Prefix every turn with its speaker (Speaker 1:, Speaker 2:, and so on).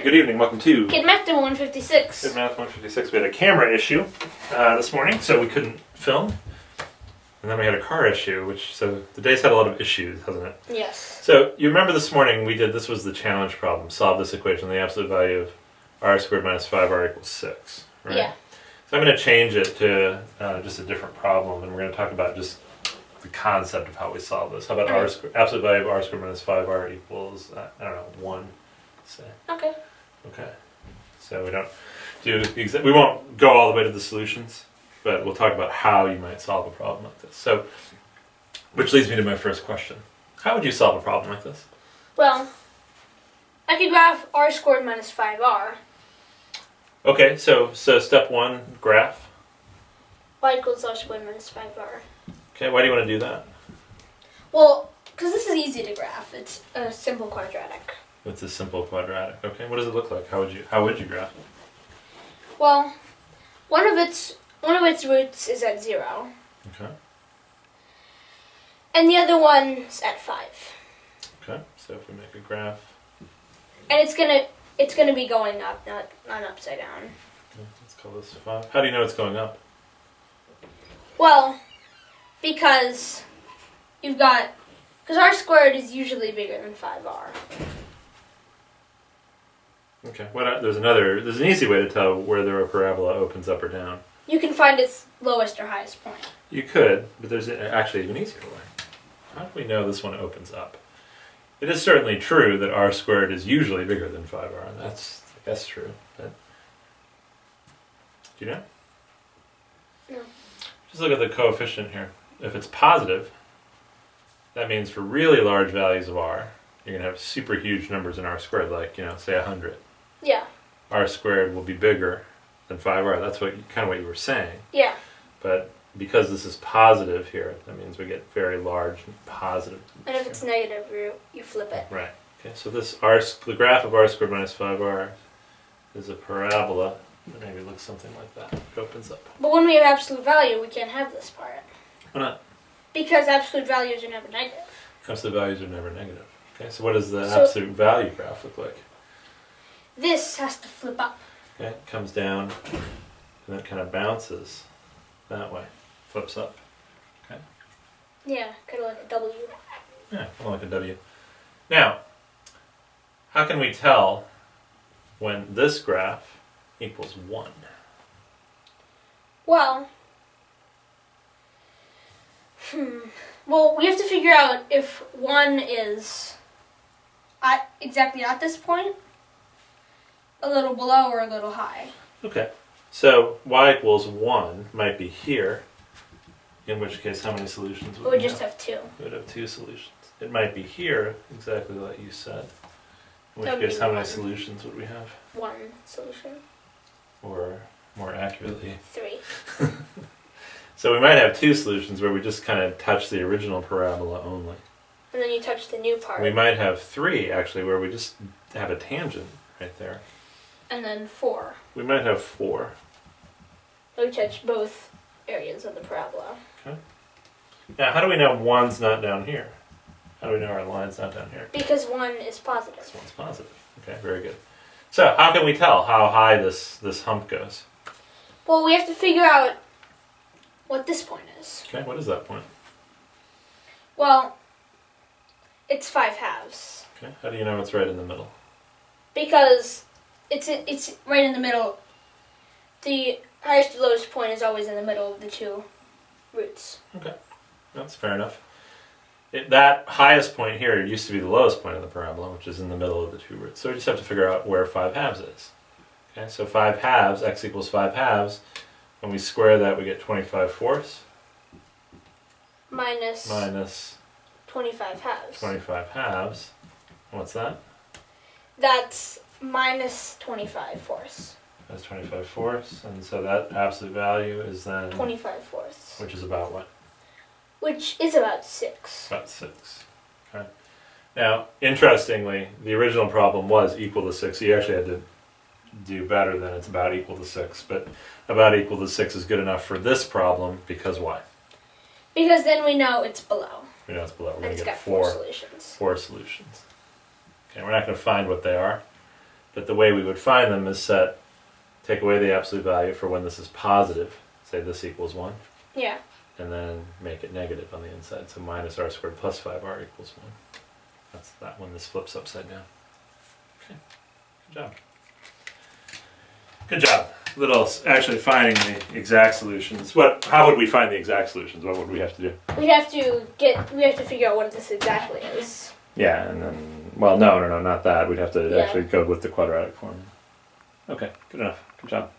Speaker 1: good evening. Welcome to
Speaker 2: KidMath156.
Speaker 1: KidMath156. We had a camera issue this morning, so we couldn't film. And then we had a car issue, so the day's had a lot of issues, hasn't it?
Speaker 2: Yes.
Speaker 1: So you remember this morning this was the challenge problem. Solve this equation, the absolute value of r squared minus 5r equals 6. Right?
Speaker 2: Yeah.
Speaker 1: So I'm going to change it to just a different problem, and we're going to talk about just the concept of how we solve this. How about absolute value of r squared minus 5r equals, I don't know, 1, say.
Speaker 2: Okay.
Speaker 1: Okay. So we don't we won't go all the way to the solutions, but we'll talk about how you might solve a problem like this. So, which leads me to my first question. How would you solve a problem like this?
Speaker 2: Well, I could graph r squared minus 5r.
Speaker 1: Okay, so step one, graph.
Speaker 2: Y equals r squared minus 5r.
Speaker 1: Okay, why do you want to do that?
Speaker 2: Well, because this is easy to graph. It's a simple quadratic.
Speaker 1: It's a simple quadratic. Okay, what does it look like? How would you graph it?
Speaker 2: Well, one of its roots is at 0.
Speaker 1: Okay.
Speaker 2: And the other one's at 5.
Speaker 1: Okay, so if we make a graph.
Speaker 2: And it's gonna be going up, not upside down.
Speaker 1: Okay, let's call this 5. How do you know it's going up?
Speaker 2: Well, because r squared is usually bigger than 5r.
Speaker 1: Okay. There's an easy way to tell whether a parabola opens up or down.
Speaker 2: You can find its lowest or highest point.
Speaker 1: You could, but there's actually an easier way. How do we know this one opens up? It is certainly true that r squared is usually bigger than 5r, and that's true. But do you know?
Speaker 2: No.
Speaker 1: Just look at the coefficient here. If it's positive, that means for really large values of r, you're going to have super huge numbers in r squared, like, say 100.
Speaker 2: Yeah.
Speaker 1: R squared will be bigger than 5r. That's kind of what you were saying.
Speaker 2: Yeah.
Speaker 1: But because this is positive here, that means we get very large and positive.
Speaker 2: And if it's negative, you flip it.
Speaker 1: Right. Okay. So the graph of r squared minus 5r is a parabola that maybe looks something like that. It opens up.
Speaker 2: But when we have absolute value, we can't have this part.
Speaker 1: Why not?
Speaker 2: Because absolute values are never negative.
Speaker 1: Absolute values are never negative. Okay. So what does the absolute value graph look like?
Speaker 2: This has to flip up.
Speaker 1: Okay. It comes down and then kind of bounces that way. Flips up. Okay.
Speaker 2: Yeah, kind of like a W.
Speaker 1: Yeah, kind of like a W. Now, how can we tell when this graph equals 1?
Speaker 2: Well, well, we have to figure out if 1 is exactly at this point, a little below, or a little high.
Speaker 1: Okay. So y equals 1 might be here, in which case how many solutions would we have?
Speaker 2: We would just have 2.
Speaker 1: We would have 2 solutions. It might be here, exactly like you said. In which
Speaker 2: That would
Speaker 1: case
Speaker 2: be
Speaker 1: how many
Speaker 2: 1.
Speaker 1: solutions would we have?
Speaker 2: 1 solution.
Speaker 1: Or more accurately?
Speaker 2: 3.
Speaker 1: So we might have 2 solutions where we just kind of touch the original parabola only.
Speaker 2: And then you touch the new part.
Speaker 1: We might have 3 actually where we just have a tangent right there.
Speaker 2: And then 4.
Speaker 1: We might have 4.
Speaker 2: We touch both areas of the parabola.
Speaker 1: Okay. Now, how do we know 1's not down here? How do we know our line's not down here?
Speaker 2: Because 1 is positive.
Speaker 1: This one's positive. Okay, very good. So, how can we tell how high this hump goes?
Speaker 2: Well, we have to figure out what this point is.
Speaker 1: Okay, what is that point?
Speaker 2: Well, it's 5 halves.
Speaker 1: Okay, how do you know it's right in the middle?
Speaker 2: Because it's right in the middle. The highest to lowest point is always in the middle of the 2 roots.
Speaker 1: Okay, that's fair enough. That highest point here used to be the lowest point of the parabola, which is in the middle of the 2 roots. So we just have to figure out where 5 halves is. Okay, so 5 halves, x equals 5 halves. When we square that, we get 25 fourths.
Speaker 2: Minus 25 halves.
Speaker 1: 25 halves. What's that?
Speaker 2: That's minus 25 fourths.
Speaker 1: That's 25 fourths, and so that absolute value is then
Speaker 2: 25 fourths.
Speaker 1: which is about what?
Speaker 2: Which is about 6.
Speaker 1: About 6. Okay. Now, interestingly, the original problem was equal to 6. So you actually had to do better than it's about equal to 6. But about equal to 6 is good enough for this problem because why?
Speaker 2: Because then we know it's below.
Speaker 1: We know it's below. We're
Speaker 2: And
Speaker 1: going to
Speaker 2: it's
Speaker 1: get
Speaker 2: got 4 solutions.
Speaker 1: 4 solutions. Okay, we're not going to find what they are. But the way we would find them is take away the absolute value for when this is positive, say this equals 1,
Speaker 2: Yeah.
Speaker 1: and then make it negative on the inside. So minus r squared plus 5r equals 1. That's that one. This flips upside down. Okay, good job. Good job. Actually finding the exact solutions. How would we find the exact solutions? What would we have to do?
Speaker 2: We have to figure out what this exactly is.
Speaker 1: Yeah, and then, well, no, not that. We'd have to
Speaker 2: Yeah.
Speaker 1: actually go with the quadratic formula. Okay, good enough. Good job.